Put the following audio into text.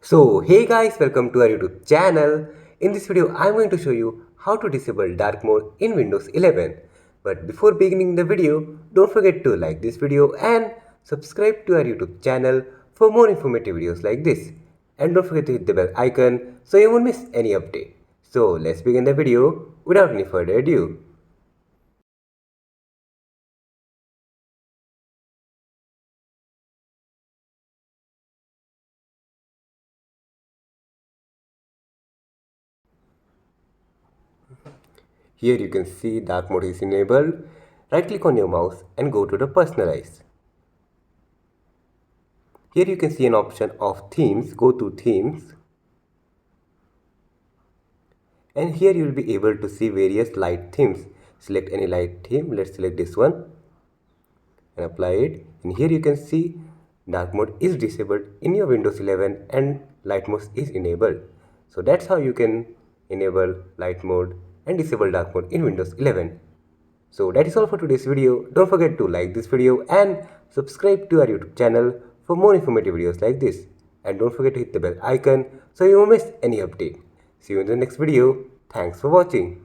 So hey guys, welcome to our YouTube channel. In this video I'm going to show you how to disable dark mode in Windows 11. But before beginning the video, don't forget to like this video and subscribe to our YouTube channel for more informative videos like this. And don't forget to hit the bell icon so you won't miss any update. So let's begin the video without any further ado. Here you can see dark mode is enabled. Right click on your mouse and go to the personalize. Here you can see an option of themes. Go to themes and here you will be able to see various light themes. Select any light theme. Let's select this one and apply it, and here you can see dark mode is disabled in your Windows 11 and light mode is enabled. So that's how you can enable light mode and disable dark mode in Windows 11. So that is all for today's video. Don't forget to like this video and subscribe to our YouTube channel for more informative videos like this. And don't forget to hit the bell icon so you won't miss any update. See you in the next video. Thanks for watching.